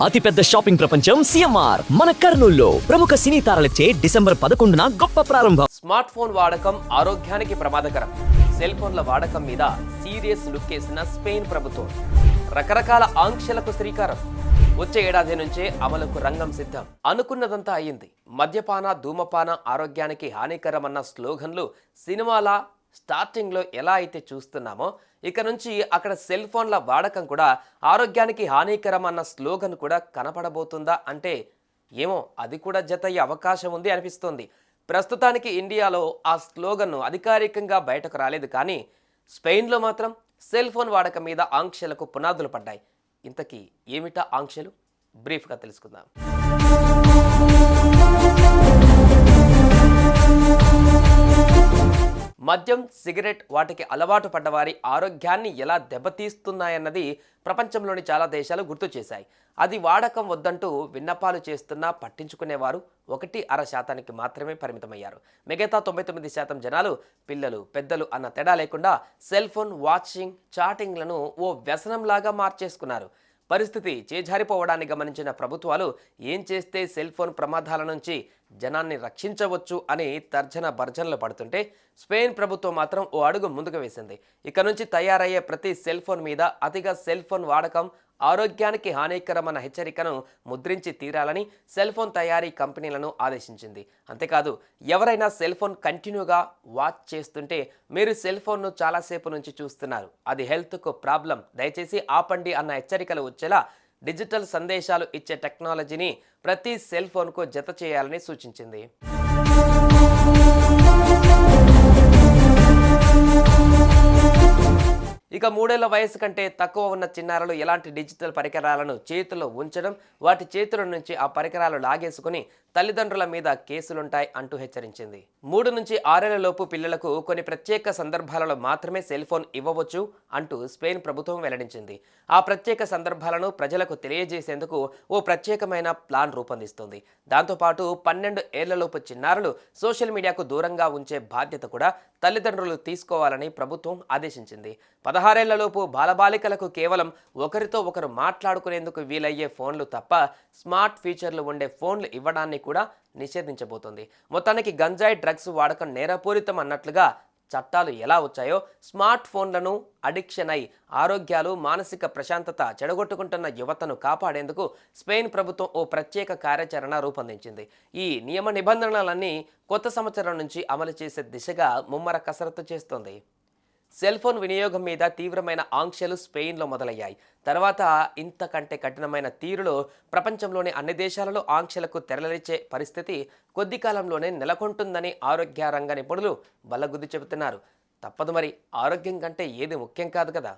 అతిపెద్ద షాపింగ్ ప్రపంచం సిఎంఆర్ మన కర్నూలులో ప్రముఖ సినీ తారలచే డిసెంబర్ 11న గొప్ప ప్రారంభం. స్మార్ట్ ఫోన్ వాడకం ఆరోగ్యానికి ప్రమాదకరం. సెల్ ఫోన్ల వాడకం మీద సీరియస్ లుక్ వేసిన స్పెయిన్ ప్రభుత్వం రకరకాల ఆంక్షలకు శ్రీకారం. వచ్చే ఏడాది నుంచే అమలుకు రంగం సిద్ధం. అనుకున్నదంతా అయ్యింది. మద్యపాన ధూమపాన ఆరోగ్యానికి హానికరమన్న స్లోగన్లు సినిమాల స్టార్టింగ్లో ఎలా అయితే చూస్తున్నామో ఇక నుంచి అక్కడ సెల్ ఫోన్ల వాడకం కూడా ఆరోగ్యానికి హానికరం అన్న స్లోగన్ కూడా కనపడబోతుందా అంటే ఏమో, అది కూడా జతయ్యే అవకాశం ఉంది అనిపిస్తోంది. ప్రస్తుతానికి ఇండియాలో ఆ స్లోగన్ను అధికారికంగా బయటకు రాలేదు, కానీ స్పెయిన్లో మాత్రం సెల్ ఫోన్ వాడకం మీద ఆంక్షలకు పునాదులు పడ్డాయి. ఇంతకీ ఏమిటా ఆంక్షలు? బ్రీఫ్గా తెలుసుకుందాం. మద్యం, సిగరెట్ వాటికి అలవాటు పడ్డవారి ఆరోగ్యాన్ని ఎలా దెబ్బతీస్తున్నాయన్నది ప్రపంచంలోని చాలా దేశాలు గుర్తు చేశాయి. అది వాడకం వద్దంటూ విన్నపాలు చేస్తున్నా పట్టించుకునేవారు 1.5% మాత్రమే పరిమితమయ్యారు. మిగతా 99% జనాలు పిల్లలు, పెద్దలు అన్న తేడా లేకుండా సెల్ ఫోన్ వాచింగ్, చాటింగ్లను ఓ వ్యసనంలాగా మార్చేసుకున్నారు. పరిస్థితి చేజారిపోవడాన్ని గమనించిన ప్రభుత్వాలు ఏం చేస్తే సెల్ ఫోన్ ప్రమాదాల నుంచి జనాన్ని రక్షించవచ్చు అని తర్జన భర్జనలు పడుతుంటే స్పెయిన్ ప్రభుత్వం మాత్రం ఓ అడుగు ముందుకు వేసింది. ఇక నుంచి తయారయ్యే ప్రతి సెల్ ఫోన్ మీద అతిగా సెల్ ఫోన్ వాడకం ఆరోగ్యానికి హానికరమన్న హెచ్చరికను ముద్రించి తీరాలని సెల్ ఫోన్ తయారీ కంపెనీలను ఆదేశించింది. అంతేకాదు, ఎవరైనా సెల్ ఫోన్ కంటిన్యూగా వాచ్ చేస్తుంటే మీరు సెల్ ఫోన్ను చాలాసేపు నుంచి చూస్తున్నారు, అది హెల్త్కు ప్రాబ్లం, దయచేసి ఆపండి అన్న హెచ్చరికలు వచ్చేలా డిజిటల్ సందేశాలు ఇచ్చే టెక్నాలజీని ప్రతి సెల్ ఫోన్కు జత చేయాలని సూచించింది. ఇక 3 ఏళ్ల వయసు కంటే తక్కువ ఉన్న చిన్నారులు ఎలాంటి డిజిటల్ పరికరాలను చేతుల్లో ఉంచడం, వాటి చేతుల నుంచి ఆ పరికరాలు లాగేసుకుని తల్లిదండ్రుల మీద కేసులుంటాయి అంటూ హెచ్చరించింది. 3 నుంచి 6 ఏళ్ల లోపు పిల్లలకు కొన్ని ప్రత్యేక సందర్భాలలో మాత్రమే సెల్ ఫోన్ ఇవ్వవచ్చు అంటూ స్పెయిన్ ప్రభుత్వం వెల్లడించింది. ఆ ప్రత్యేక సందర్భాలను ప్రజలకు తెలియజేసేందుకు ఓ ప్రత్యేకమైన ప్లాన్ రూపొందిస్తుంది. దాంతోపాటు 12 ఏళ్లలోపు చిన్నారులు సోషల్ మీడియాకు దూరంగా ఉంచే బాధ్యత కూడా తల్లిదండ్రులు తీసుకోవాలని ప్రభుత్వం ఆదేశించింది. 16 ఏళ్లలోపు బాలబాలికలకు కేవలం ఒకరితో ఒకరు మాట్లాడుకునేందుకు వీలయ్యే ఫోన్లు తప్ప స్మార్ట్ ఫీచర్లు ఉండే ఫోన్లు ఇవ్వడాన్ని కూడా నిషేధించబోతోంది. మొత్తానికి గంజాయి, డ్రగ్స్ వాడకం నేరపూరితం అన్నట్లుగా చట్టాలు ఎలా వచ్చాయో స్మార్ట్ ఫోన్లను అడిక్షన్ అయి ఆరోగ్యాలు, మానసిక ప్రశాంతత చెడగొట్టుకుంటున్న యువతను కాపాడేందుకు స్పెయిన్ ప్రభుత్వం ఓ ప్రత్యేక కార్యాచరణ రూపొందించింది. ఈ నియమ నిబంధనలన్నీ కొత్త సంవత్సరం నుంచి అమలు చేసే దిశగా ముమ్మర కసరత్తు చేస్తోంది. సెల్ ఫోన్ వినియోగం మీద తీవ్రమైన ఆంక్షలు స్పెయిన్లో మొదలయ్యాయి. తర్వాత ఇంతకంటే కఠినమైన తీరులో ప్రపంచంలోని అన్ని దేశాలలో ఆంక్షలకు తెరలిచ్చే పరిస్థితి కొద్ది కాలంలోనే నెలకొంటుందని ఆరోగ్య రంగ నిపుణులు బల్లగుద్ది చెబుతున్నారు. తప్పదు మరి, ఆరోగ్యం కంటే ఏది ముఖ్యం కాదు కదా.